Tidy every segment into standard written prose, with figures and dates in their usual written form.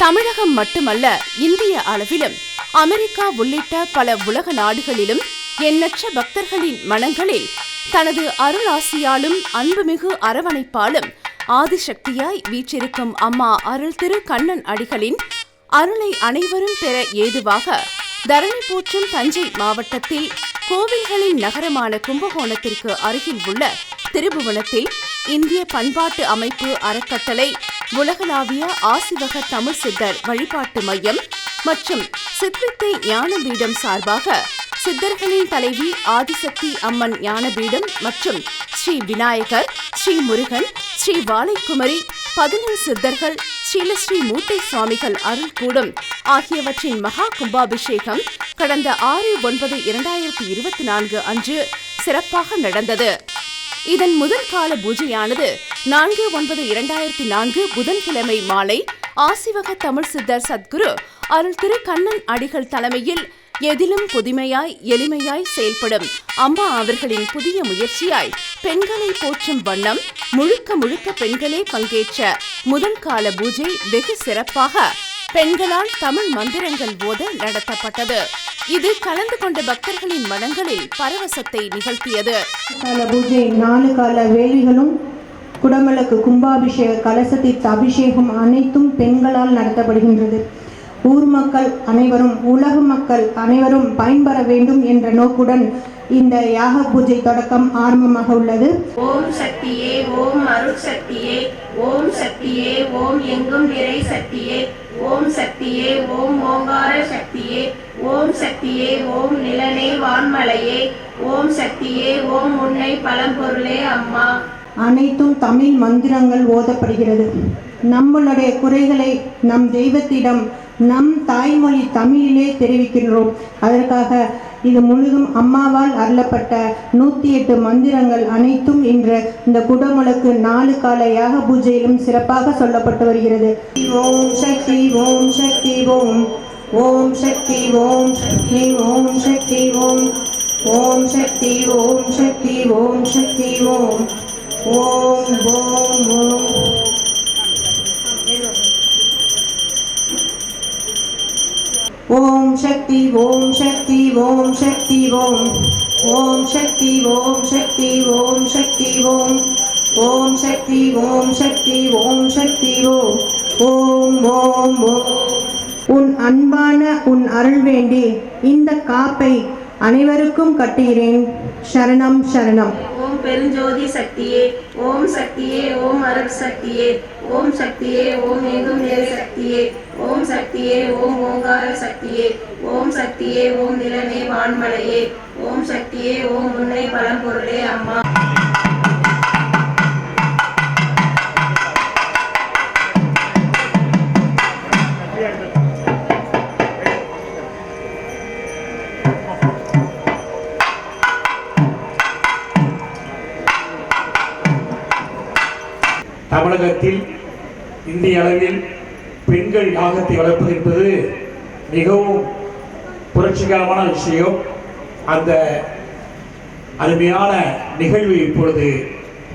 தமிழகம் மட்டுமல்ல, இந்திய அளவிலும் அமெரிக்கா உள்ளிட்ட பல உலக நாடுகளிலும் எண்ணற்ற பக்தர்களின் மனங்களில் தனது அருளாசியாலும் அன்புமிகு அரவணைப்பாலும் ஆதிசக்தியாய் வீற்றிருக்கும் அம்மா அருள் திரு கண்ணன் அடிகளின் அருளை அனைவரும் பெற ஏதுவாக தரணி போற்றும் தஞ்சை மாவட்டத்தில் கோவில்களின் நகரமான கும்பகோணத்திற்கு அருகில் உள்ள திருபுவனத்தில் இந்திய பண்பாட்டு அமைப்பு அறக்கட்டளை, உலகளாவிய ஆசிவக தமிழ் சித்தர் வழிபாட்டு மையம் மற்றும் சித்வித்தை ஞானபீடம் சார்பாக சித்தர்களின் தலைவி ஆதிசக்தி அம்மன் ஞானபீடம் மற்றும் ஸ்ரீ விநாயகர், ஸ்ரீ முருகன், ஸ்ரீ வாழைக்குமரி, 11 சித்தர்கள், ஸ்ரீலஸ்ரீ மூர்த்தி சுவாமிகள் அருள் கூடும் ஆகியவற்றின் மகா கும்பாபிஷேகம் கடந்த 6/9/2024 அன்று சிறப்பாக நடந்தது. இதன் முதல் கால பூஜையானது 4/9/2004 புதன்கிழமை மாலை ஆசிவக தமிழ் சித்தர் சத்குரு அருள் திரு கண்ணன் அடிகள் தலைமையில் எதிலும் புதுமையாய் எளிமையாய் செயல்படும் அம்மா அவர்களின் புதிய முயற்சியாய் பெண்களை போற்றும் வண்ணம் முழுக்க முழுக்க பெண்களே பங்கேற்ற முதல் கால பூஜை வெகு சிறப்பாக பெண்களால் தமிழ் மந்திரங்கள் ஓத நடத்தப்பட்டது. இது கலந்து கொண்ட பக்தர்களின் மனங்களில் பரவசத்தை நிகழ்த்தியது. கால பூஜை 4 கால வேள்விகளும் குடமலக்கு கும்பாபிஷேக கலசத்திற்கு அபிஷேகம் அனைத்தும் பெண்களால் நடத்தப்படுகின்றது. ஊர் மக்கள் அனைவரும், உலக மக்கள் அனைவரும் பயன்பெற வேண்டும் என்ற நோக்குடன் இந்த யாக பூஜை தொடக்கம் ஆரம்பமாக உள்ளது. ஓம் சக்தியே, ஓம் அருள் சக்தியே, ஓம் சக்தியே, ஓம் எங்கும் நிறை சக்தியே, ஓம் சக்தியே, ஓம் ஓங்கார சக்தியே, ஓம் சக்தியே, ஓம் நிலனே வான்மலையே, ஓம் சக்தியே, ஓம் உன்னை பழம்பொருளே அம்மா. அனைத்தும் தமிழ் மந்திரங்கள் ஓதப்படுகிறது. நம்மளுடைய குறைகளை நம் தெய்வத்திடம் நம் தாய்மொழி தமிழிலே தெரிவிக்கின்றோம். அதற்காக இது முழுதும் அம்மாவால் அருளப்பட்ட 108 மந்திரங்கள் அனைத்தும் இன்று இந்த குடமுழக்கு 4 கால யாக பூஜையிலும் சிறப்பாக சொல்லப்பட்டு வருகிறது. ஓம் சக்தி, ஓம் சக்தி, ஓம் ஓம் சக்தி, ஓம் சக்தி, ஓம் சக்தி, ஓம் ஓம் சக்தி, ஓம் சக்தி, ஓம் சக்தி, ஓம் ஓம் ஓம் ஓம் ஓம் சக்தி, ஓம் சக்தி, ஓம் சக்தி, ஓம் ஓம் சக்தி, ஓம் சக்தி, ஓம் சக்தி, ஓம் ஓம் சக்தி, ஓம் சக்தி, ஓம் சக்தி, ஓம் ஓம் ஓம் ஓம். உன் அன்பான உன் அருள் வேண்டி இந்த காப்பை அனைவருக்கும் கட்டுகிறேன். சரணம் சரணம். ஓம் பெருஞ்சோதி சக்தியே, ஓம் சக்தியே, ஓம் அருள் சக்தியே, ஓம் சக்தியே, ஓம் எங்கும் நிறை சக்தியே, ஓம் சக்தியே, ஓம் ஓங்கார சக்தியே, ஓம் சக்தியே, ஓம் நிலனே வான்மலையே, ஓம் சக்தியே, ஓம் உன்னை பழம்பொருளே அம்மா. தமிழகத்தில் இந்திய அளவில் பெண்கள் யாகத்தை வளர்ப்பது என்பது மிகவும் புரட்சிகரமான விஷயம். அந்த அருமையான நிகழ்வு இப்பொழுது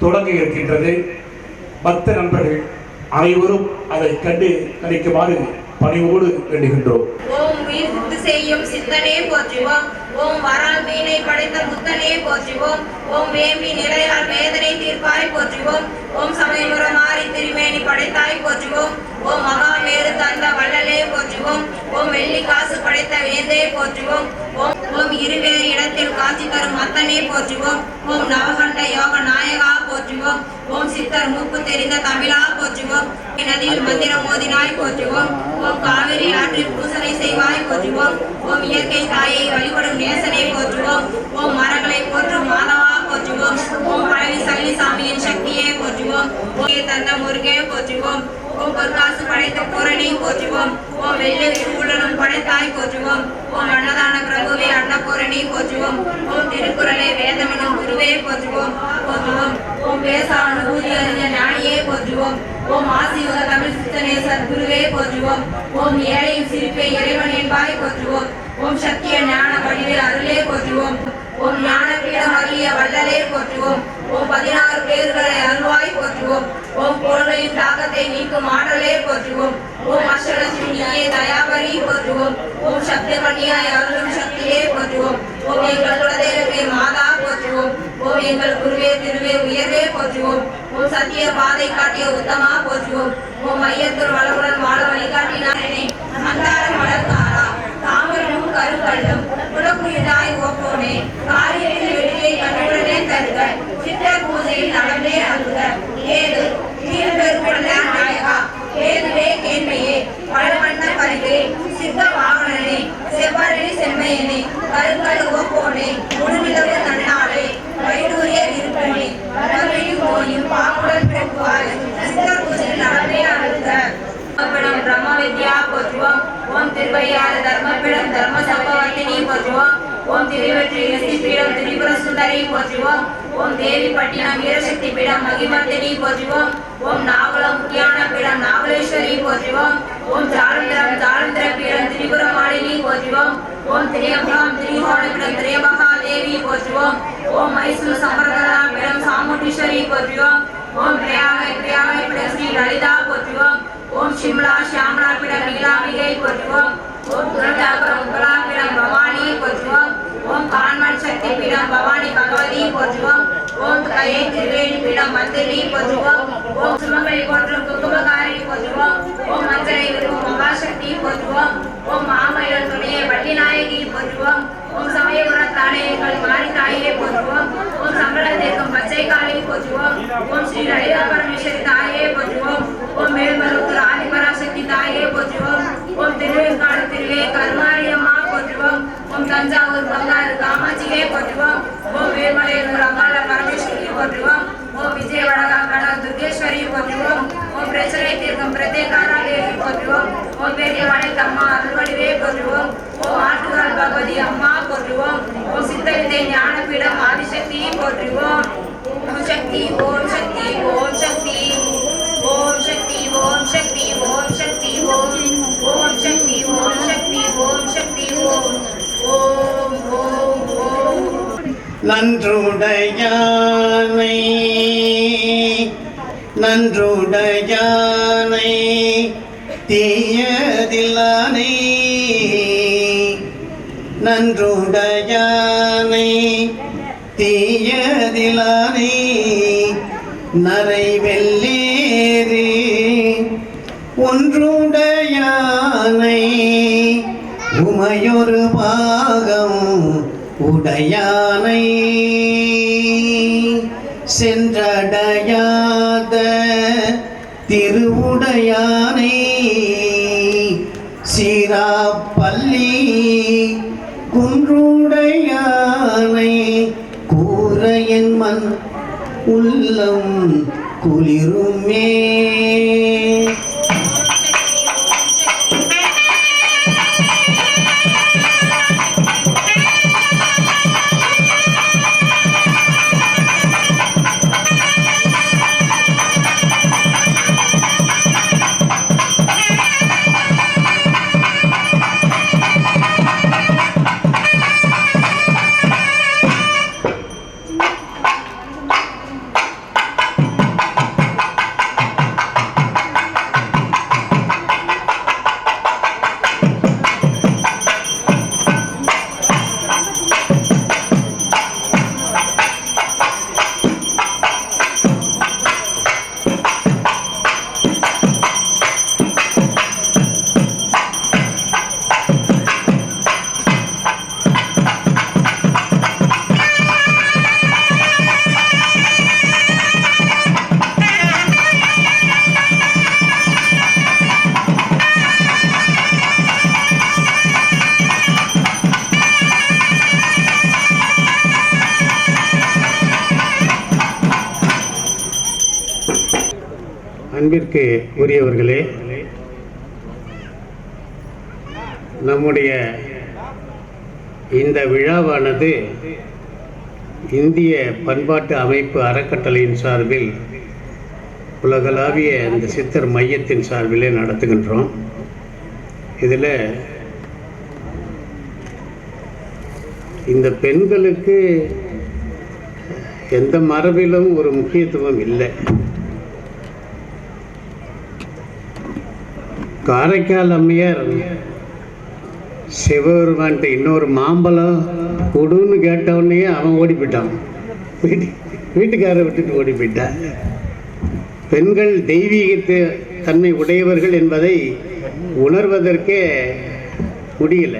தொடங்க இருக்கின்றது. பக்த நண்பர்கள் அனைவரும் அதை கண்டு கணிக்குமாறு பணிவோடு வேண்டுகின்றோம். ஓம் உயிர் சித்து செய்யும் சித்தனே போற்றுவோம். ஓம் வரால் வீணை படைத்த முத்தனே போற்றுவோம். ஓம் வேம்பி நிலையால் வேதனை தீர்ப்பாய் போற்றுவோம். ஓம் சமயபுர மாறி திருமேனி படைத்தாய் போற்றுவோம். ஓம் மகாமேரு தந்த வள்ளலே போற்றுவோம். ஓம் வெள்ளி காசு படைத்த வேந்தே போற்றுவோம். ஓம் இருவேறு இடத்தில் காட்சி தரும் அத்தனே போற்றுவோம். ஓம் நவகண்ட யோக நாயகா போற்றுவோம். ஓம் சித்தர் மூப்பு தெரிந்த தமிழா போற்றுவோம். நதியில் மந்திரம் மோதினாய் போற்றுவோம். ஓம் காவிரி ஆற்றில் பூசனை செய்வாய் போற்றுவோம். ஓம் இயற்கை தாயை வழிபடும் நேசனை போற்றுவோம். ஓம் மரங்களை போற்றும் மாதவா போற்றுவோம். ஓம் பழனி சல்லி சாமியின் சக்தியே போற்றுவோம். ஓம் தந்த முருகே போற்றுவோம். ஓம் பொற்காசு படைத்த பூரணி போற்றுவோம். ஓம் வெள்ளி சூழலும் படைத்தாய் போற்றுவோம். ஓம் அன்னதான பிரபுவே அன்னபூரணி போற்றுவோம். ஓம் திருக்குறளே வேதமெனும் குருவே போற்றுவோம் போற்றுவோம். ஓம் பேசான ஊதி அறிஞ ஞானியே போற்றுவோம். ஓம் ஆசியுக தமிழ் சித்தனே சத்குருவே போற்றுவோம். ஓம் ஏழையும் சிரிப்பே இறைவன் என்பாய் போற்றுவோம். ஓம் சத்திய ஞான வடிவே அருளே போற்றுவோம். ஓம் ஞான பீடம் அருளிய வள்ளலே போற்றுவோம். ஓம் 16 பேர்களை அருள்வாய் போற்றுவோம். ஓம் கோள்களின் தாக்கத்தை நீக்கும் ஆற்றலே போற்றுவோம். ஓம் அஷ்டலட்சுமி ஓம் சக்தி கன்னியாய் அருளும் சக்தியே போற்றுவோம். ஓம் எங்கள் குலதெய்வமே மாதா போற்றுவோம். ஓம் எங்கள் குருவே திருவே உயர்வே போற்றுவோம். ஓம் சத்திய பாதை காட்டிய உத்தமா போற்றுவோம். ஓம் ஐயத்தூர் வளமுடன் வாழ வழிகாட்டினாரே மந்தாரம் வளர்த்தாரா தாமரமும் கருக்கல்லும் குலக்குயிலாய் ஓப்போனே காரியத்தில் வெளியை கண்டுடனே தருக சித்தர் பூஜையில் நடந்தே அழுக ஏது தீர்ப்பெருக்குள்ள நாயகா ஏதுவே கேண்மையே பழவண்ண பரிகே சித்த வாகனனே செவ்வரணி செம்மையனே கருங்கல் ஓப்போனே முழுநிலவு நன்னாளே வைடூரிய இருப்பனே மறுமையும் நோயும் பாக்குடன் பிறப்புவாய் சித்தர் பூஜையில் நடந்தே அழுக பிரம்ம வித்யா போற்றுவோம். ஓம் திருவையாறு தர்மபீடம் தர்ம சம்பவத்தினி போற்றுவோம். ஓம் திருவெற்றி இலசி பீடம் திரிபுர சுந்தரி போற்றுவோம். ஓம் தேவி பட்டினம் வீரசக்தி பீடம் மகிமர்த்தினி போற்றுவோம். ஓம் நாவலம் முக்கியான பீடம் நாவலேஸ்வரி போற்றுவோம். ஓம் ஜாலந்திர பீடம் திரிபுர மாலினி போற்றுவோம். ஓம் திரியம்பகம் திரிகோண பீடம் திரியமகா தேவி போற்றுவோம். ஓம் மைசூர் சம்பரகரா பீடம் சாமுண்டீஸ்வரி போற்றுவோம். ஓம் பிரயாக பீடம் ஸ்ரீ லலிதா போற்றுவோம். ஓம் சிம்லா ஷியாமலா பீடம் நீலாம்பிகை போற்றுவோம். ஓம் துரந்தாபுரம் பீடம் பவானி போற்றுவோம். ஓம் கான்மன் சக்தி பீடம் பவானி பகவதி போற்றுவோம். ஓம் கயை திருவேணி பீடம் மந்திரி போற்றுவோம். ஓம் சுமங்கலி போற்றும் குங்குமகாரி போற்றுவோம். ஓம் மஞ்சளை விரும்பும் மகாசக்தி போற்றுவோம். ஓம் மாமயிலம் துணையை வள்ளிநாயகி போற்றுவோம். ஓம் சமயபுரத்தானே எங்கள் மாரி தாயே போற்றுவோம். ஓம் சம்பளத்திற்கும் பச்சை காளி போற்றுவோம். ஓம் ஸ்ரீ லலிதா பரமேஸ்வரி தாயே போற்றுவோம். ஓம் மேல்மருவத்தூர் ஆதிபராசக்தி தாயே போற்றுவோம். ஓம் திருவேற்காடு திருவே கருமாரியம்மா போற்றுவோம். ஓம் தஞ்சாவூர் பங்காரு காமாட்சியே போற்றுவோம். ஓம் வேல்மலையூர் அங்காள பரமேஸ்வரி போற்றுவோம். ஓம் விஜயவடகா கனக துர்கேஸ்வரி போற்றுவோம். ஓம் பிரச்சனை தீர்க்கும் பிரத்யேகாரா தேவி போற்றுவோம். ஓம் பெரிய வளைத்தம்மா அருள்வடிவே போற்றுவோம். ஓம் ஆட்டுகால் பகவதி அம்மா போற்றுவோம். ஓம் சித்தவிதை ஞானபீடம் ஆதிசக்தி போற்றுவோம். ஓம் சக்தி ஓம் சக்தி ஓம் சக்தி ஓம் சக்தி ஓம் சக்தி ஓம் சக்தி ஓம் ஓம் சக்தி ஓம் சக்தி ஓம் சக்தி ஓம் ஓம் ஓம் ஓம் நன்றுடையானை நன்றுடையானை தீயதில்லானை நன்றுடையானை தீயதில்லானை நரை வெள்ளேறி ஒன்றுடையானை உமையொரு பாகம் உடையானை சென்றடையாத திருவுடையானை சீராப்பள்ளி குன்றுடையானை கூரையன் மண் உள்ளம் குளிருமே. அன்பிற்கு உரியவர்களே, நம்முடைய இந்த விழாவானது இந்திய பண்பாட்டு அமைப்பு அறக்கட்டளையின் சார்பில் உலகளாவிய இந்த சித்தர் மையத்தின் சார்பிலே நடத்துகின்றோம். இதில் இந்த பெண்களுக்கு எந்த மரபிலும் ஒரு முக்கியத்துவம் இல்லை. காரைக்கால் அம்மையார் சிவபெருமான்கிட்ட இன்னொரு மாம்பழம் கொடுன்னு கேட்டவுடனே அவன் ஓடி போயிட்டான். வீட்டுக்காரரை விட்டுட்டு ஓடி போயிட்டான். பெண்கள் தெய்வீக தன்மை உடையவர்கள் என்பதை உணர்வதற்கே முடியல.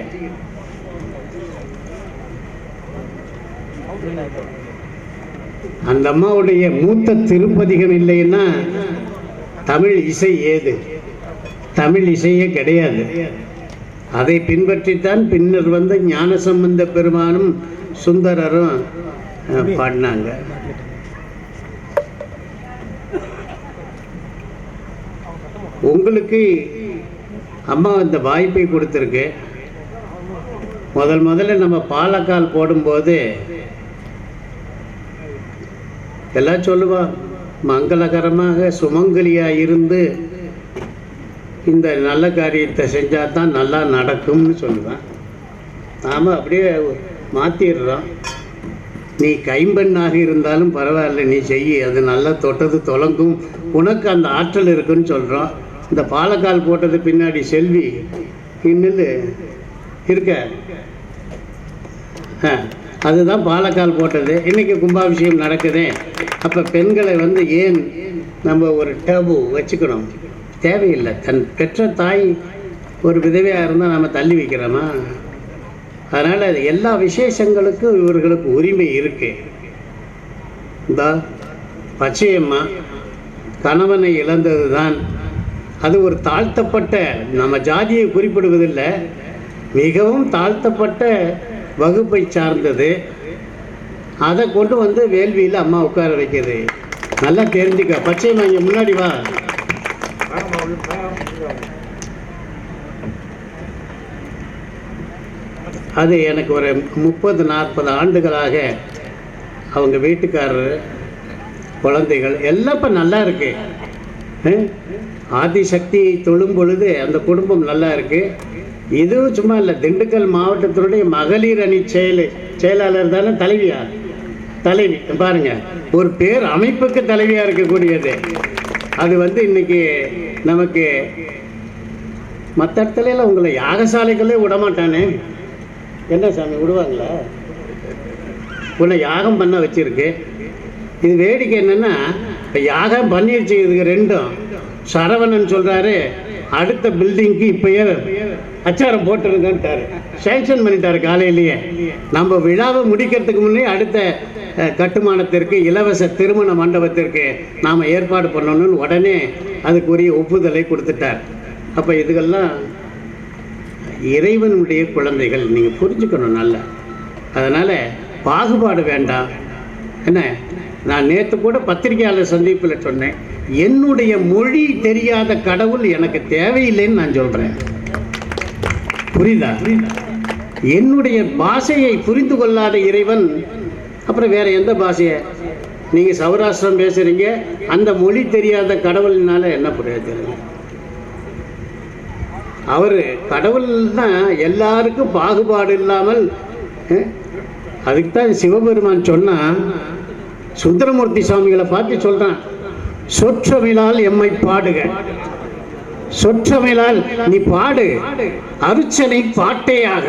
அந்த அம்மாவுடைய மூத்த திருப்பதிகம் இல்லைன்னா தமிழ் இசை ஏது? தமிழ் இசையே கிடையாது. அதை பின்பற்றித்தான் பின்னர் வந்த ஞானசம்பந்த பெருமானும் சுந்தரரும் பாடினாங்க. உங்களுக்கு அம்மா இந்த வாய்ப்பை கொடுத்துருக்கு. முதல்ல நம்ம பாலக்கால் போடும்போது எல்லாம் சொல்லுவா, மங்களகரமாக சுமங்கலியாக இருந்து இந்த நல்ல காரியத்தை செஞ்சால் தான் நல்லா நடக்கும்னு சொல்லுவேன். நாம் அப்படியே மாற்றிடுறோம். நீ கைம்பெண்ணாக இருந்தாலும் பரவாயில்ல, நீ செய்ய, அது நல்லா தொட்டது தொலங்கும், உனக்கு அந்த ஆற்றல் இருக்குன்னு சொல்கிறோம். இந்த பாலக்கால் போட்டது பின்னாடி செல்வி இன்னும் இருக்க, அதுதான் பாலக்கால் போட்டது. இன்றைக்கி கும்பாபிஷேகம் நடக்குது. அப்போ பெண்களை ஏன் நம்ம ஒரு டேபு வச்சுக்கணும்? தேவையில்லை. தன் பெற்ற தாய் ஒரு விதவையாக இருந்தால் நம்ம தள்ளி வைக்கிறோமா? அதனால் எல்லா விசேஷங்களுக்கும் இவர்களுக்கு உரிமை இருக்குது. இந்த பச்சையம்மா கணவனை இழந்தது தான், அது ஒரு தாழ்த்தப்பட்ட, நம்ம ஜாதியை குறிப்பிடுவதில்லை, மிகவும் தாழ்த்தப்பட்ட வகுப்பை சார்ந்தது. அதை கொண்டு வேள்வியில் அம்மா உட்கார வைக்கிறது. நல்லா தெரிஞ்சுக்க. பச்சையம்மா இங்கே முன்னாடி வா. அது எனக்கு ஒரு 30-40 ஆண்டுகளாக அவங்க வீட்டுக்காரர், குழந்தைகள் எல்லாம் இப்போ நல்லா இருக்கு. ஆதிசக்தியை தொழும் பொழுது அந்த குடும்பம் நல்லா இருக்கு. இதுவும் சும்மா இல்லை, திண்டுக்கல் மாவட்டத்தினுடைய மகளிர் அணி செயலாளர் தானே தலைவியா? தலைவி பாருங்க, ஒரு பேர் அமைப்புக்கு தலைவியாக இருக்கக்கூடியது. அது இன்னைக்கு நமக்கு மற்ற இடத்துல உங்களை யாகசாலைகளே விடமாட்டானே. என்ன சாமி விடுவாங்களா? உன்னை யாகம் பண்ண வச்சிருக்கு. இது வேடிக்கை என்னன்னா, இப்போ யாகம் பண்ணி வச்சுக்கிறதுக்கு ரெண்டும் சரவணன் சொல்கிறாரு, அடுத்த பில்டிங்க்கு இப்போயே அச்சாரம் போட்டுருங்கன்ட்டாரு. சேங்ஷன் பண்ணிட்டாரு காலையிலேயே. நம்ம விழாவை முடிக்கிறதுக்கு முன்னே அடுத்த கட்டுமானத்திற்கு, இலவச திருமண மண்டபத்திற்கு நாம் ஏற்பாடு பண்ணணும்னு உடனே அதுக்குரிய ஒப்புதலை கொடுத்துட்டார். அப்போ இதுகெல்லாம் இறைவனுடைய குழந்தைகள், நீங்கள் புரிஞ்சுக்கணும் நல்லா. அதனால் பாகுபாடு வேண்டாம். என்ன, நான் நேற்று கூட பத்திரிகையாளர் சந்திப்பில் சொன்னேன், என்னுடைய மொழி தெரியாத கடவுள் எனக்கு தேவையில்லைன்னு நான் சொல்கிறேன். புரியுதா? என்னுடைய பாஷையை புரிந்து கொள்ளாத இறைவன் அப்புறம் வேறு எந்த பாஷையை? நீங்கள் சௌராஷ்டிரம் பேசுகிறீங்க, அந்த மொழி தெரியாத கடவுள்னால என்ன பிரயோஜனம்? அவர் கடவுள்னா எல்லாருக்கும் பாகுபாடு இல்லாமல், அதுக்கு தான் சிவபெருமான் சொன்னால், சுந்தரமூர்த்தி சுவாமிகளை பார்த்து சொல்கிறான், சொற்றமிழால் எம்மை பாடுக. சொற்றமிழால் நீ பாடு, அர்ச்சனை பாட்டேயாக.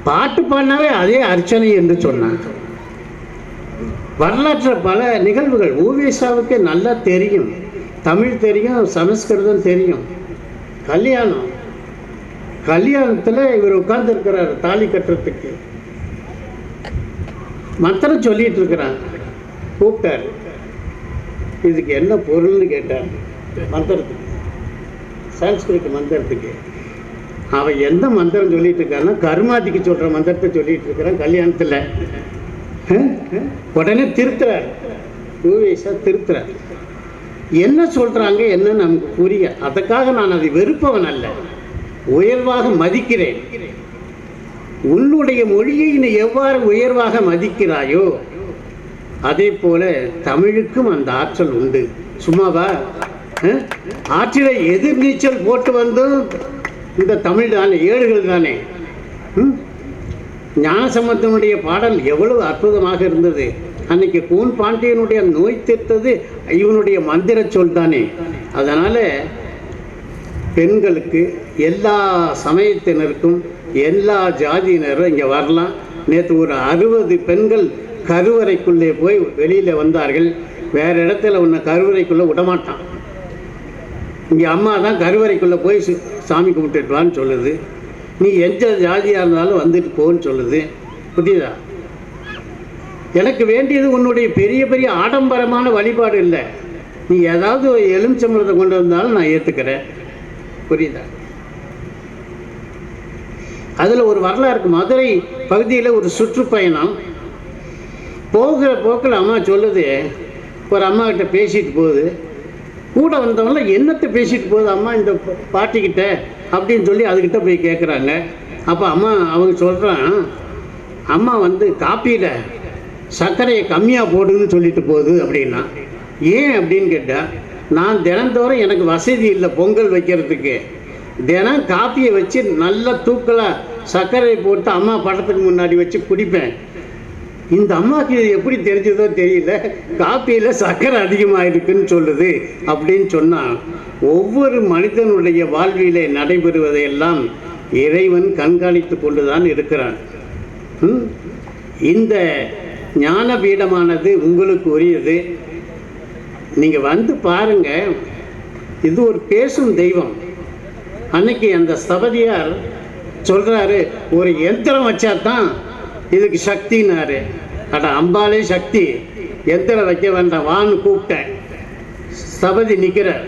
பாட்டு பாடினாவே அதே அர்ச்சனை என்று சொன்னான். வரலாற்று பல நிகழ்வுகள் ஊவேசாவுக்கு நல்லா தெரியும். தமிழ் தெரியும், சமஸ்கிருதம் தெரியும். கல்யாணத்தில் இவர் உட்கார்ந்துருக்கிறார் தாலி கட்டுறதுக்கு. மந்திரம் சொல்லிட்டு இருக்கிறான். கூப்பிட்டார், இதுக்கு என்ன பொருள்னு கேட்டார். மந்திரத்துக்கு, சான்ஸ்கிரிட் மந்திரத்துக்கு. அவன் எந்த மந்திரம் சொல்லிட்டு இருக்கான்னா, கருமாதிக்கு சொல்கிற மந்திரத்தை சொல்லிட்டு இருக்கிறான் கல்யாணத்தில். உடனே திருத்துறார், ஊவேசா திருத்துறார். என்ன சொல்கிறாங்க என்ன நமக்கு புரிய. அதுக்காக நான் அதை வெறுப்பவன் அல்ல, உயர்வாக மதிக்கிறேன். உன்னுடைய மொழியை நீ எவ்வாறு உயர்வாக மதிக்கிறாயோ அதே போல தமிழுக்கும் அந்த ஆற்றல் உண்டு. சும்மாவா? ஆற்றில எதிர்நீச்சல் போட்டு வந்தும் இந்த தமிழ் தானே, ஏடுகள் தானே. ஞானசம்பந்தனுடைய பாடல் எவ்வளவு அற்புதமாக இருந்தது. அன்னைக்கு கூன் பாண்டியனுடைய நோய் தீர்த்தது இவனுடைய மந்திர சொல் தானே. அதனால் பெண்களுக்கு எல்லா சமயத்தினருக்கும் எல்லா ஜாதியினரும் இங்கே வரலாம். நேற்று ஒரு 60 பெண்கள் கருவறைக்குள்ளே போய் வெளியில் வந்தார்கள். வேறு இடத்துல உன்னை கருவறைக்குள்ளே விடமாட்டான். இங்கே அம்மா தான் கருவறைக்குள்ளே போய் சாமி கும்பிட்டுட்டு வான்னு சொல்லுது. நீ எந்த ஜாதியாக இருந்தாலும் வந்துட்டு போன்னு சொல்லுது. புரியுதா? எனக்கு வேண்டியது உன்னுடைய பெரிய பெரிய ஆடம்பரமான வழிபாடு இல்லை. நீ ஏதாவது எலுமிச்சம்பழத்தை கொண்டு வந்தாலும் நான் ஏற்றுக்கிறேன். புரியுதா? அதில் ஒரு வரலாறு இருக்குது. மதுரை பகுதியில் ஒரு சுற்றுப்பயணம் போகிற போக்கில் அம்மா சொல்லுது, ஒரு அம்மா கிட்ட பேசிட்டு போகுது. கூட வந்தவங்கள என்னத்தை பேசிட்டு போகுது அம்மா இந்த பாட்டிக்கிட்ட அப்படின்னு சொல்லி அதுக்கிட்ட போய் கேட்குறாங்க. அப்போ அவங்க சொல்கிறான், அம்மா காப்பியில் சர்க்கரையை கம்மியாக போடுன்னு சொல்லிட்டு போகுது அப்படின்னா. ஏன் அப்படின்னு கேட்டால், நான் தினந்தோறும் எனக்கு வசதி இல்லை பொங்கல் வைக்கிறதுக்கு, தினம் காப்பியை வச்சு நல்லா தூக்கலாக சர்க்கரை போட்டு அம்மா படத்துக்கு முன்னாடி வச்சு குடிப்பேன். இந்த அம்மாவுக்கு இது எப்படி தெரிஞ்சதோ தெரியல, காப்பியில் சர்க்கரை அதிகமாக இருக்குன்னு சொல்லுது அப்படின்னு சொன்னால், ஒவ்வொரு மனிதனுடைய வாழ்விலே நடைபெறுவதையெல்லாம் இறைவன் கண்காணித்து கொண்டு தான் இருக்கிறான். இந்த ஞான பீடமானது உங்களுக்கு உரியது. நீங்கள் வந்து பாருங்கள், இது ஒரு பேசும் தெய்வம். அன்னைக்கு அந்த ஸ்தபதியார் சொல்கிறாரு, ஒரு யந்திரம் வச்சா தான் இதுக்கு சக்தினாரு. அட அம்பாலே சக்தி, யந்திரம் வைக்க வேண்டாம் வான்னு கூப்பிட்டேன். ஸ்தபதி நிற்கிறார்.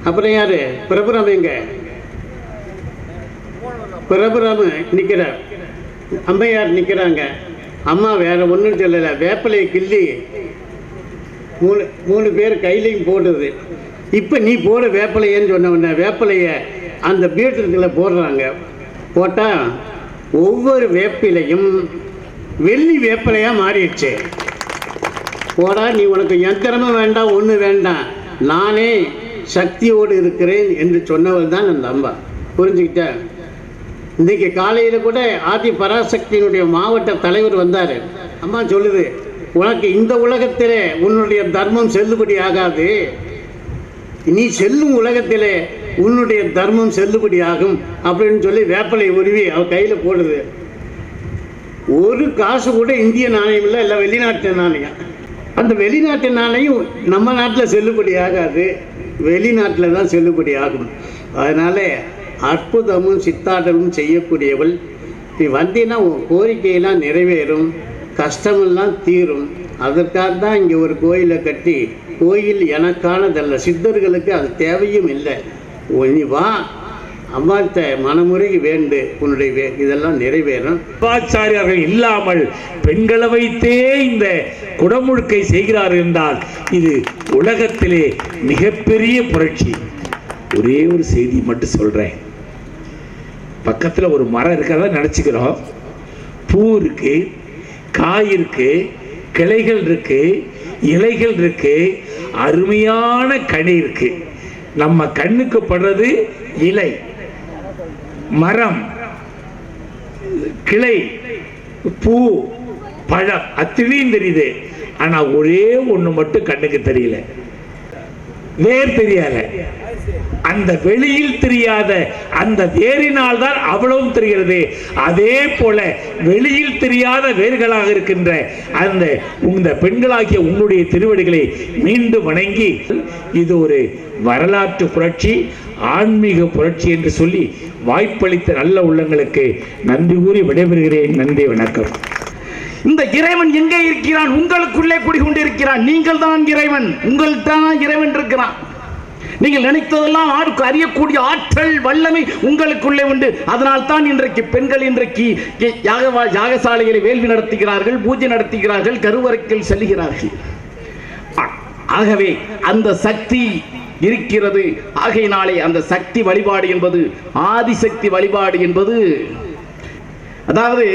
அப்புறம் யார்? பிரபுரம். எங்க பிரபுரம் நிற்கிறார், அம்மையார் நிற்கிறாங்க. அம்மா வேற ஒன்றும் சொல்லலை, வேப்பிலையை கிள்ளி மூணு பேர் கையிலையும் போடுது. இப்போ நீ போட வேப்பிலையன்னு சொன்ன உடனே வேப்பிலையை அந்த பீட்டத்தில் போடுறாங்க. போட்டால் ஒவ்வொரு வேப்பிலையும் வெள்ளி வேப்பிலையாக மாறிடுச்சு. போடா, நீ உனக்கு யந்திரமும் வேண்டாம் ஒன்றும் வேண்டாம், நானே சக்தியோடு இருக்கிறேன் என்று சொன்னவள் தான் அந்த அம்மா. புரிஞ்சுக்கிட்டேன்? இன்றைக்கி காலையில் கூட ஆதி பராசக்தியினுடைய மாவட்ட தலைவர் வந்தார். அம்மா சொல்லுது, உனக்கு இந்த உலகத்திலே உன்னுடைய தர்மம் செல்லுபடி ஆகாது, நீ செல்லும் உலகத்திலே உன்னுடைய தர்மம் செல்லுபடி ஆகும் அப்படின்னு சொல்லி வேப்பலை உருவி அவ கையில் போடுது. ஒரு காசு கூட இந்திய நாணயம் இல்லை, எல்லாம் வெளிநாட்டு நாணயம். அந்த வெளிநாட்டு நாணயம் நம்ம நாட்டில் செல்லுபடி ஆகாது, வெளிநாட்டில் தான் செல்லுபடி ஆகும். அதனால் அற்புதமும் சித்தாடலும் செய்யக்கூடியவள். நீ வந்தீங்கன்னா உன் கோரிக்கையெல்லாம் நிறைவேறும், கஷ்டமெல்லாம் தீரும். அதற்காக தான் இங்கே ஒரு கோயிலை கட்டி, கோயில் எனக்கானதல்ல, சித்தர்களுக்கு அது தேவையும் இல்லை. நீ வா, அம்மாட்ட மனமுறைக்கு வேண்டு, உன்னுடைய இதெல்லாம் நிறைவேறும். சிவாச்சாரியர்கள் இல்லாமல் பெண்களை வைத்தே இந்த குடமுழுக்கை செய்கிறார்கள் என்றால் இது உலகத்திலே மிகப்பெரிய புரட்சி. ஒரே ஒரு செய்தி மட்டும் சொல்றேன். பக்கத்தில் ஒரு மரம் இருக்கிறதா நினச்சிக்கிறோம். பூ இருக்கு, காய் இருக்கு, கிளைகள் இருக்கு, இலைகள் இருக்கு, அருமையான கனி இருக்கு. நம்ம கண்ணுக்கு படுறது இலை, மரம், கிளை, பூ, பழம், அத்தனையும் தெரியுது. ஆனா ஒரே ஒண்ணு மட்டும் கண்ணுக்கு தெரியல, வேர் தெரியல. அந்த வெளியில் தெரியாத அந்த வேரினால் தான் அவ்வளவும் தெரிகிறது. அதே போல வெளியில் தெரியாத வேர்களாக இருக்கின்ற அந்த இந்த பெண்களாகிய உன்னுடைய திருவடிகளை மீண்டும் வணங்கி, இது ஒரு வரலாற்று புரட்சி, ஆன்மீக புரட்சி என்று சொல்லி வாய்ப்பளித்த நல்ல உள்ளங்களுக்கு நன்றி கூறி விடைபெறுகிறேன். நன்றி, வணக்கம். இந்த இறைவன் எங்கே இருக்கிறான்? உங்களுக்குள்ளே குடிகொண்டிருக்கிறான். நீங்கள் தான் இறைவன், உங்கள் தான் இறைவன் இருக்கிறான். நீங்கள் நினைத்ததெல்லாம் அறியக்கூடிய ஆற்றல் வல்லமை உங்களுக்குள்ளே உண்டு. அதனால் தான் இன்றைக்கு பெண்கள் இன்றைக்கு யாகசாலைகளை வேள்வி நடத்துகிறார்கள், பூஜை நடத்துகிறார்கள், கருவறையில் செல்கிறார்கள். ஆகவே அந்த சக்தி இருக்கிறது. ஆகையினாலே அந்த சக்தி வழிபாடு என்பது, ஆதிசக்தி வழிபாடு என்பது, அதாவது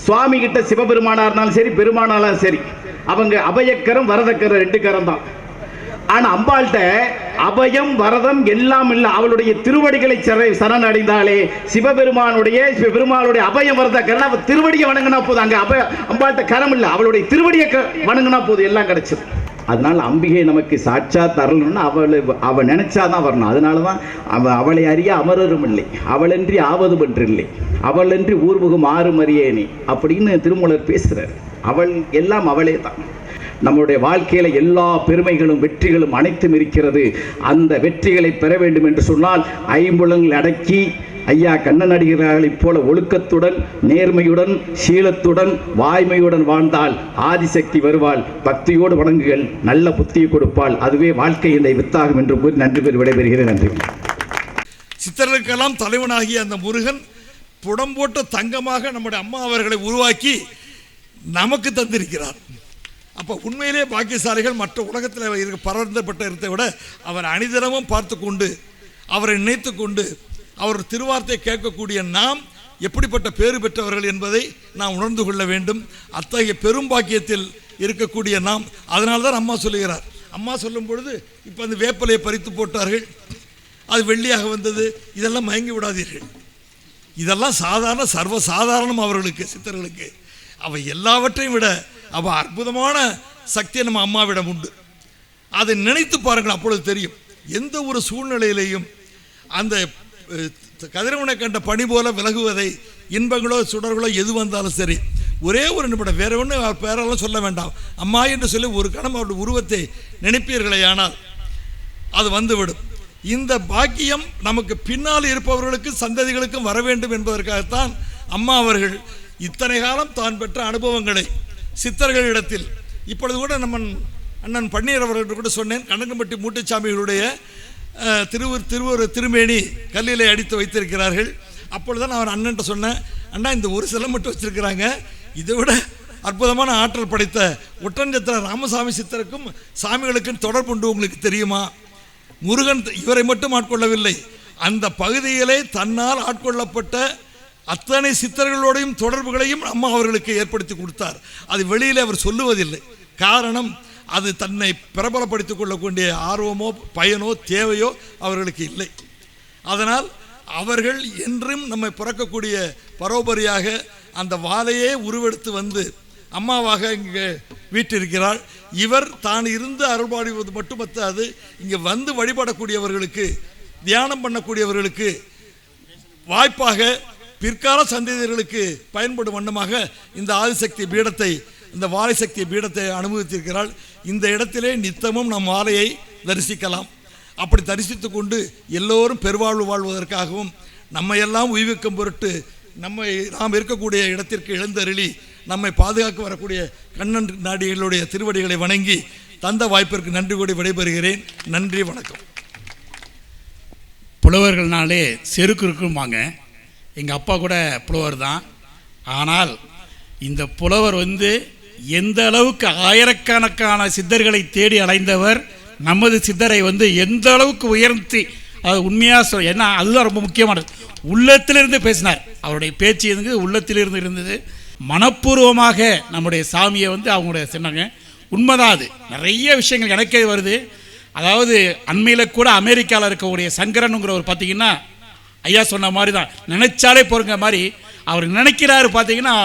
சுவாமி கிட்ட சிவபெருமானா இருந்தாலும் சரி, பெருமானாலும் சரி, அவங்க அபயக்கரம் வரதக்கரம் 2 கரம் தான். ஆனா அம்பாள்கிட்ட அபயம் வரதம் எல்லாம் இல்லை. அவளுடைய திருவடிகளை சரணடைந்தாலே பெருமாளுடைய அபயம் வரத கரம், திருவடியை வணங்கினா போதும். அங்க அம்பாள்கிட்ட கரம் இல்லை, அவளுடைய திருவடியை வணங்கினா போதும், எல்லாம் கிடைச்சது. அதனால் அம்பிகை நமக்கு சாட்சா தரணும்னா அவள் நினைச்சாதான் வரணும். அதனால தான் அவளை அறிய அமரரும் இல்லை, அவளன்றி ஆவது பன்றில்லை, அவளன்றி ஊர்முகம் ஆறும் அறியேனே அப்படின்னு திருமூலர் பேசுகிறார். அவள் எல்லாம் அவளே தான். நம்முடைய வாழ்க்கையில் எல்லா பெருமைகளும் வெற்றிகளும் அனைத்தும் இருக்கிறது. அந்த வெற்றிகளை பெற வேண்டும் என்று சொன்னால் ஐம்புலங்கள் அடக்கி ஐயா கண்ணனடிகளைப் போல ஒழுக்கத்துடன் நேர்மையுடன் சீலத்துடன் வாய்மையுடன் வாழ்ந்தால் ஆதிசக்தி வருவாள். பக்தியோடு வணங்குகள், நல்ல புத்தியை கொடுப்பாள். அதுவே வாழ்க்கையினை வித்தாகும் என்று கூறி நன்றி கூறி விடைபெறுகிறேன். நன்றி. சித்தர்களுக்கெல்லாம் தலைவனாகிய அந்த முருகன் புடம்போட்ட தங்கமாக நம்முடைய அம்மா அவர்களை உருவாக்கி நமக்கு தந்திருக்கிறார். அப்போ உண்மையிலே பாக்கியசாலிகள் மற்ற உலகத்தில் பரந்தப்பட்ட இடத்தை விட அவர் அணிதினமும் பார்த்து கொண்டு அவரை நினைத்து கொண்டு அவர் திருவார்த்தை கேட்கக்கூடிய நாம் எப்படிப்பட்ட பேறு பெற்றவர்கள் என்பதை நாம் உணர்ந்து கொள்ள வேண்டும். அத்தகைய பெரும் பாக்கியத்தில் இருக்கக்கூடிய நாம், அதனால தான் அம்மா சொல்லுகிறார். அம்மா சொல்லும் பொழுது இப்போ அந்த வேப்பலையை பறித்து போட்டார்கள், அது வெள்ளியாக வந்தது, இதெல்லாம் மயங்கி விடாதீர்கள். இதெல்லாம் சாதாரண சர்வசாதாரணம் அவர்களுக்கு, சித்தர்களுக்கு. அவை எல்லாவற்றையும் விட அவள் அற்புதமான சக்தி நம்ம அம்மாவிடம் உண்டு. அதை நினைத்து பாருங்கள், அப்பொழுது தெரியும். எந்த ஒரு சூழ்நிலையிலையும் அந்த கதிரவனை கண்ட பனி போல விலகுவதை, இன்பங்களோ சுடர்களோ எது வந்தாலும் சரி, ஒரே ஒரு நிமிடம், வேற ஒன்று பேரெல்லாம் சொல்ல வேண்டாம், அம்மா என்று சொல்லி ஒரு கணம் அவருடைய உருவத்தை நினைப்பீர்களேயானால் அது வந்துவிடும். இந்த பாக்கியம் நமக்கு பின்னால் இருப்பவர்களுக்கு சந்ததிகளுக்கும் வர வேண்டும் என்பதற்காகத்தான் அம்மா அவர்கள் இத்தனை காலம் தான் பெற்ற அனுபவங்களை சித்தர்களிடத்தில், இப்பொழுது கூட நம்ம அண்ணன் பன்னீர் அவர்கள் கூட சொன்னேன், கண்ணகம்பட்டி மூட்டைச்சாமிகளுடைய திருமேனி கல்லிலே அடித்து வைத்திருக்கிறார்கள். அப்பொழுதுதான் அவர் அண்ணன்ட்ட சொன்னேன், அண்ணா இந்த ஒரு சிலம் மட்டும் வச்சிருக்கிறாங்க, இதை விட அற்புதமான ஆற்றல் படைத்த ஒட்டஞ்சத்திர ராமசாமி சித்தருக்கும் சாமிகளுக்கும் தொடர்பு உண்டு, உங்களுக்கு தெரியுமா? முருகன் இவரை மட்டும் ஆட்கொள்ளவில்லை, அந்த பகுதியிலே தன்னால் ஆட்கொள்ளப்பட்ட அத்தனை சித்தர்களோடையும் தொடர்புகளையும் அம்மா அவர்களுக்கு ஏற்படுத்தி கொடுத்தார். அது வெளியில் அவர் சொல்லுவதில்லை. காரணம், அது தன்னை பிரபலப்படுத்திக் கொள்ளக்கூடிய ஆர்வமோ பயனோ தேவையோ அவர்களுக்கு இல்லை. அதனால் அவர்கள் என்றும் நம்மை பிறக்கக்கூடிய பரோபரியாக அந்த வாளையே உருவெடுத்து வந்து அம்மாவாக இங்கே வீட்டிருக்கிறாள். இவர் தான் இருந்து அருள்பாடுவது மட்டுமத்தாது, இங்கே வந்து வழிபடக்கூடியவர்களுக்கு, தியானம் பண்ணக்கூடியவர்களுக்கு வாய்ப்பாக பிற்கால சந்ததியர்களுக்கு பயன்படும் வண்ணமாக இந்த ஆதிசக்தி பீடத்தை, இந்த வாழை சக்தி பீடத்தை அனுபவித்திருக்கிறாள். இந்த இடத்திலே நித்தமும் நம் வாழையை தரிசிக்கலாம். அப்படி தரிசித்து கொண்டு எல்லோரும் பெருவாழ்வு வாழ்வதற்காகவும் நம்மையெல்லாம் உய்விக்கும் பொருட்டு நாம் இருக்கக்கூடிய இடத்திற்கு எழுந்தருளி நம்மை பாதுகாக்க வரக்கூடிய கண்ணன் நாடிகளுடைய திருவடிகளை வணங்கி தந்த வாய்ப்பிற்கு நன்றி கூடி விடைபெறுகிறேன். நன்றி, வணக்கம். புலவர்கள்னாலே செருக்கு இருக்கும்பாங்க. எங்கள் அப்பா கூட புலவர் தான். ஆனால் இந்த புலவர் எந்த அளவுக்கு ஆயிரக்கணக்கான சித்தர்களை தேடி அலைந்தவர், நமது சித்தரை எந்த அளவுக்கு உயர்த்தி, அது உண்மையாக ஏன்னா அதுதான் ரொம்ப முக்கியமானது. உள்ளத்திலிருந்து பேசினார். அவருடைய பேச்சு உள்ளத்திலிருந்து இருந்தது. மனப்பூர்வமாக நம்முடைய சாமியை அவங்களுடைய சொன்னாங்க. உண்மைதான், அது நிறைய விஷயங்கள் எனக்கே வருது. அதாவது அண்மையில் கூட அமெரிக்காவில் இருக்கக்கூடிய சங்கரனுங்கிறவர் பார்த்தீங்கன்னா, ஐயா சொன்ன மாதிரி தான், நினைச்சாலே போகிற மாதிரி அவர் நினைக்கிறாரு. பார்த்தீங்கன்னா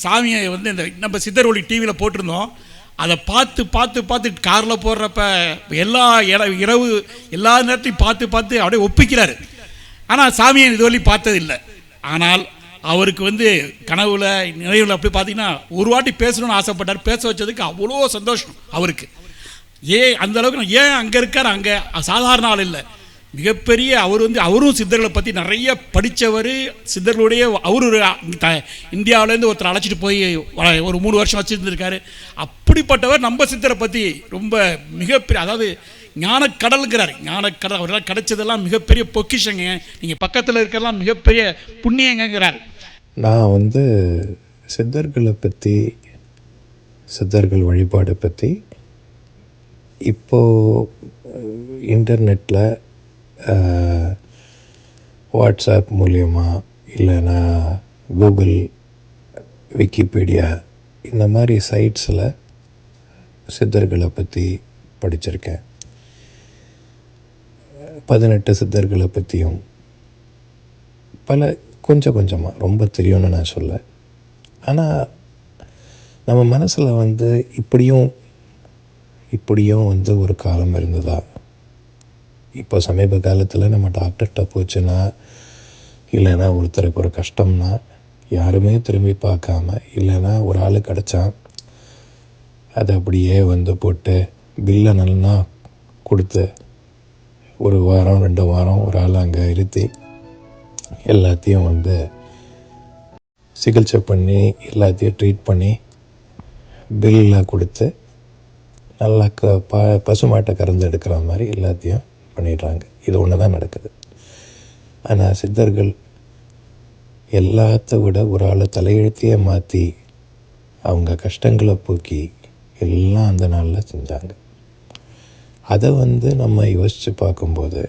சாமியை இந்த நம்ம சித்தர் ஒளி டிவியில் போட்டிருந்தோம். அதை பார்த்து காரில் போடுறப்ப இரவு எல்லா நேரத்தையும் பார்த்து அப்படியே ஒப்பிக்கிறாரு. ஆனால் சாமியை இதுவரை பார்த்ததில்லை. ஆனால் அவருக்கு கனவுல நினைவில் அப்படி பார்த்தீங்கன்னா ஒரு வாட்டி பேசணும்னு ஆசைப்பட்டார். பேச வச்சதுக்கு அவ்வளோ சந்தோஷம் அவருக்கு. அந்த அளவுக்கு ஏன் அங்கே இருக்கார், அங்கே சாதாரண ஆள் இல்லை, மிகப்பெரிய அவர் அவரும் சித்தர்களை பற்றி நிறைய படித்தவர். சித்தர்களுடைய அவர் இந்தியாவிலேருந்து ஒருத்தர் அழைச்சிட்டு போய் ஒரு 3 வருஷம் வச்சுருந்துருக்காரு. அப்படிப்பட்டவர் நம்ம சித்தரை பற்றி ரொம்ப மிகப்பெரிய, அதாவது ஞானக்கடலுங்கிறார். ஞானக்கடல் அவரெல்லாம் கிடைச்சதெல்லாம் மிகப்பெரிய பொக்கிஷங்க, நீங்கள் பக்கத்தில் இருக்கிறதெல்லாம் மிகப்பெரிய புண்ணியங்கிறார். நான் சித்தர்களை பற்றி, சித்தர்கள் வழிபாடு பற்றி இப்போது இன்டர்நெட்டில் வாட்ஸ்அப் மூலியமா இல்லைன்னா கூகுள், விக்கிபீடியா இந்த மாதிரி சைட்ஸில் சித்தர்களை பற்றி படிச்சிருக்கேன். 18 சித்தர்களை பற்றியும் கொஞ்சம் கொஞ்சமாக ரொம்ப தெரியும்னு நான் சொல்ல. ஆனால் நம்ம மனசில் இப்படியும் இப்படியும் வந்து ஒரு காலம் இருந்ததா? இப்போ சமீப காலத்தில் நம்ம டாக்டர்கிட்ட போச்சுன்னா, இல்லைன்னா ஒருத்தருக்கு ஒரு கஷ்டம்னா யாருமே திரும்பி பார்க்காம, இல்லைன்னா ஒரு ஆள் கிடச்சான் அதை அப்படியே வந்து போட்டு பில்லை நல்லா கொடுத்து ஒரு வாரம் 2 வாரம் ஒரு ஆள் அங்கே இருத்தி எல்லாத்தையும் வந்து சிகிச்சை பண்ணி எல்லாத்தையும் ட்ரீட் பண்ணி பில்லில் கொடுத்து நல்லா பசுமாட்டை கறந்து எடுக்கிற மாதிரி எல்லாத்தையும் பண்ணிடுறாங்க. இது ஒன்று தான் நடக்குது. ஆனால் சித்தர்கள் எல்லாத்த விட ஒரு ஆளை தலையெழுத்தையே மாற்றி அவங்க கஷ்டங்களை போக்கி எல்லாம் அந்த நாளில் செஞ்சாங்க. அதை வந்து நம்ம யோசித்து பார்க்கும்போது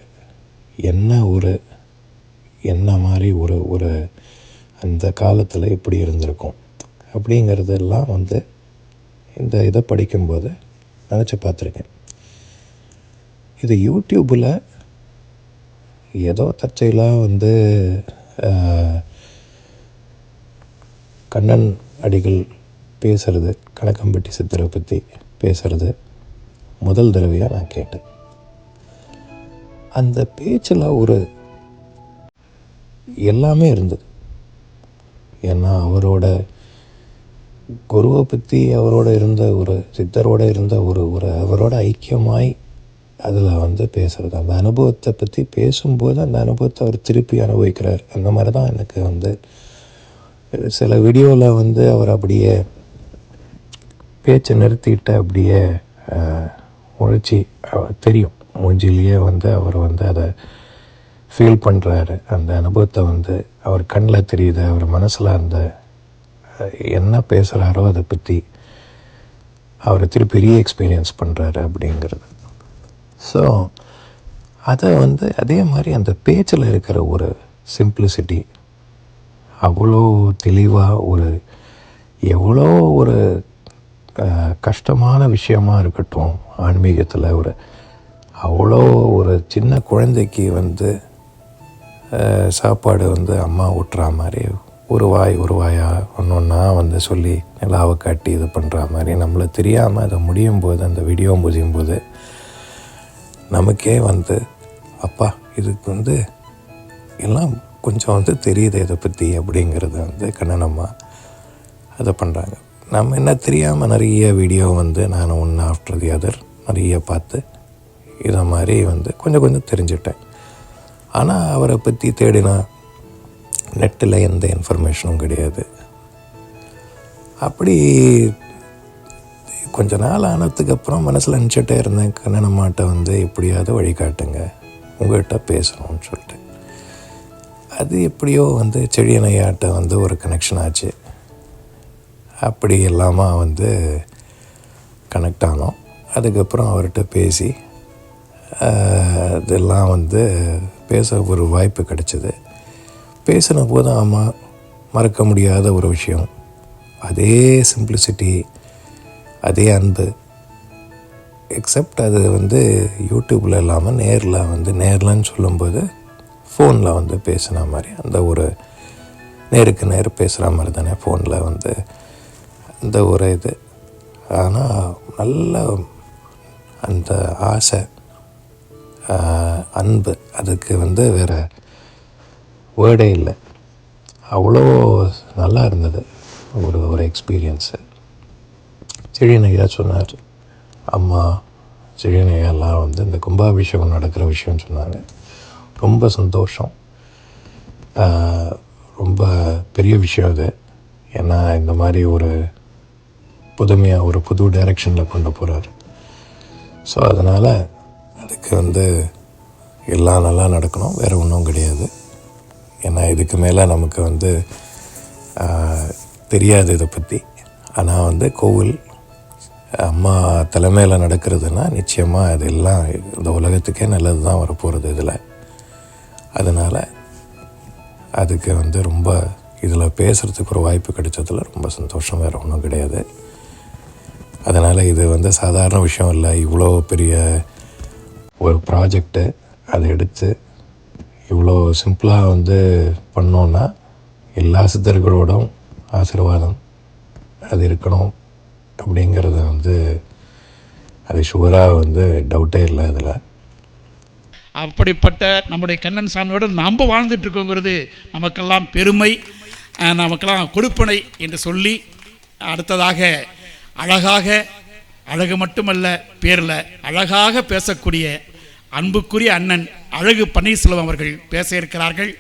என்ன மாதிரி ஒரு அந்த காலத்தில் எப்படி இருந்திருக்கும் அப்படிங்கிறதெல்லாம் வந்து இந்த இதை படிக்கும்போது நினச்சி பார்த்துருக்கேன். இது யூடியூப்பில் ஏதோ தற்செயலாக வந்து கண்ணன் அடிகள் பேசுகிறது, கணக்கம்பட்டி சித்தரை பற்றி பேசுகிறது முதல் தடவையாக நான் கேட்டேன். அந்த பேச்சில் ஒரு எல்லாமே இருந்தது. ஏன்னா அவரோட குருவை பற்றி அவரோட இருந்த ஒரு சித்தரோடு இருந்த ஒரு அவரோட ஐக்கியமாய் அதில் வந்து பேசுகிறது, அந்த அனுபவத்தை பற்றி பேசும்போது அந்த அனுபவத்தை அவர் திருப்பி அனுபவிக்கிறார். அந்த மாதிரி தான் எனக்கு வந்து சில வீடியோவில் வந்து அவர் அப்படியே பேச்சை நிறுத்திட்டு அப்படியே உழைச்சி தெரியும் மூஞ்சிலேயே வந்து அவர் வந்து அதை ஃபீல் பண்ணுறாரு. அந்த அனுபவத்தை வந்து அவர் கண்ணில் தெரியுது, அவர் மனசில் அந்த என்ன பேசுகிறாரோ அதை பற்றி அவர் திருப்பி எக்ஸ்பீரியன்ஸ் பண்ணுறாரு அப்படிங்கிறது. ஸோ அதை வந்து அதே மாதிரி அந்த பேச்சில் இருக்கிற ஒரு சிம்பிளிசிட்டி, அவ்வளோ தெளிவாக எவ்வளோ ஒரு கஷ்டமான விஷயமா இருக்கட்டும், ஆன்மீகத்தில் அவ்வளோ ஒரு சின்ன குழந்தைக்கு வந்து சாப்பாடு வந்து அம்மா ஊட்டுற மாதிரி ஒரு வாயாக ஒன்றா வந்து சொல்லி நிலாவை காட்டி இது பண்ணுற மாதிரி நம்மளை தெரியாமல் அதை முடியும் போது, அந்த வீடியோ முடியும் போது நமக்கே வந்து அப்பா இதுக்கு வந்து எல்லாம் கொஞ்சம் வந்து தெரியுது இதை பற்றி அப்படிங்கிறது வந்து கண்ணனம்மா அதை பண்ணுறாங்க. நம்ம என்ன தெரியாமல் நிறைய வீடியோ வந்து நான் ஒன்று ஆஃப்டர் தி அதர் நிறைய பார்த்து இதை மாதிரி வந்து கொஞ்சம் தெரிஞ்சுட்டேன். ஆனால் அவரை பற்றி தேடினா நெட்டில் எந்த இன்ஃபர்மேஷனும் கிடையாது. அப்படி கொஞ்ச நாள் ஆனதுக்கப்புறம் மனசில் நினச்சிட்டே இருந்தேன், கண்ணனம்மாட்ட வந்து எப்படியாவது வழிகாட்டுங்க, உங்கள்கிட்ட பேசணும்னு சொல்லிட்டு. அது எப்படியோ வந்து செழியனையாட்ட வந்து ஒரு கனெக்ஷன் ஆச்சு. அப்படி இல்லாமல் வந்து கனெக்ட் ஆனோம். அதுக்கப்புறம் அவர்கிட்ட பேசி இதெல்லாம் வந்து பேச ஒரு வாய்ப்பு கிடச்சிது. பேசின போது ஆமாம், மறக்க முடியாத ஒரு விஷயம், அதே சிம்பிளிசிட்டி, அதே அன்பு. எக்ஸப்ட் அது வந்து யூடியூப்பில் இல்லாமல் நேர்லன்னு சொல்லும்போது ஃபோனில் வந்து பேசுன மாதிரி, அந்த ஒரு நேருக்கு நேர் பேசுகிற மாதிரி தானே ஃபோனில் வந்து அந்த ஒரு இது. ஆனால் நல்ல அந்த ஆசை, அன்பு, அதுக்கு வந்து வேறு வேர்டே இல்லை. அவ்வளோ நல்லா இருந்தது ஒரு எக்ஸ்பீரியன்ஸு. செழியனையா சொன்னார், அம்மா செழியனையெல்லாம் வந்து இந்த கும்பாபிஷேகம் நடக்கிற விஷயம்னு சொன்னாங்க. ரொம்ப சந்தோஷம், ரொம்ப பெரிய விஷயம் அது. ஏன்னா இந்த மாதிரி ஒரு புதுமையாக ஒரு புது டைரெக்ஷனில் கொண்டு போகிறார். ஸோ அதனால் அதுக்கு வந்து எல்லாம் நல்லா நடக்கணும், வேறு ஒன்றும் கிடையாது. ஏன்னா இதுக்கு மேலே நமக்கு வந்து தெரியாது இதை பற்றி. ஆனால் வந்து கோவில் அம்மா தலைமையில் நடக்கிறதுனா நிச்சயமாக இதெல்லாம் இந்த உலகத்துக்கே நல்லது தான் வரப்போகிறது இதில். அதனால் அதுக்கு வந்து ரொம்ப இதில் பேசுகிறதுக்கு ஒரு வாய்ப்பு கிடைச்சதில் ரொம்ப சந்தோஷம், வேறு ஒன்றும் கிடையாது. அதனால் இது வந்து சாதாரண விஷயம் இல்லை. இவ்வளோ பெரிய ஒரு ப்ராஜெக்டு அதை எடுத்து இவ்வளோ சிம்பிளாக வந்து பண்ணோன்னா எல்லா சித்தர்களோடும் ஆசீர்வாதம் அது இருக்கணும் அப்படிங்கிறத வந்து அது ஷுவராக வந்து டவுட்டே இல்லை அதில். அப்படிப்பட்ட நம்முடைய கண்ணன் சாமியோடு நம்ம வாழ்ந்துட்டு இருக்கோங்கிறது நமக்கெல்லாம் பெருமை, நமக்கெல்லாம் கொடுப்பனை என்று சொல்லி, அடுத்ததாக அழகு மட்டுமல்ல பேரில் அழகாக பேசக்கூடிய அன்புக்குரிய அண்ணன் அழகு பன்னீர்செல்வம் அவர்கள் பேச இருக்கிறார்கள்.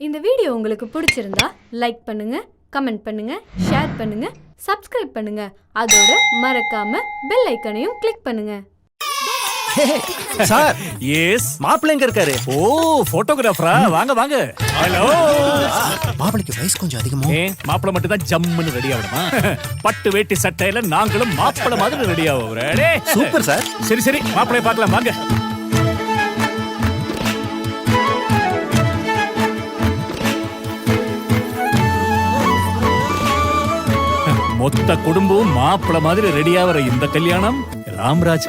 இந்த வீடியோ உங்களுக்கு பிடிச்சிருந்தா லைக் பண்ணுங்க, கமெண்ட் பண்ணுங்க, ஷேர் பண்ணுங்க, சப்ஸ்கிரைப் பண்ணுங்க. அதோட மறக்காம பெல் ஐக்கனையும் கிளிக் பண்ணுங்க. சார், எஸ் மாப்பிள்ளை எங்க இருக்காரு? ஓ, போட்டோகிராஃபரா? வாங்க வாங்க. ஹலோ. மாப்பிளைக்கு வயசு கொஞ்சம் அதிகமா. மாப்பிள்ளை மட்டும் தான் ஜம்முன்னு ரெடி ஆகணுமா? பட்டு வேட்டி சட்டையில நாங்களும் மாப்பிள்ளை மாதிரி ரெடி ஆகுறோம். Super sir. சரி சரி, மாப்பிள்ளைய பார்க்கலாம் வாங்க. மொத்த குடும்பம் மாப்பிள்ளை மாதிரி ரெடி ஆகிற இந்த கல்யாணம் ராம்ராஜ்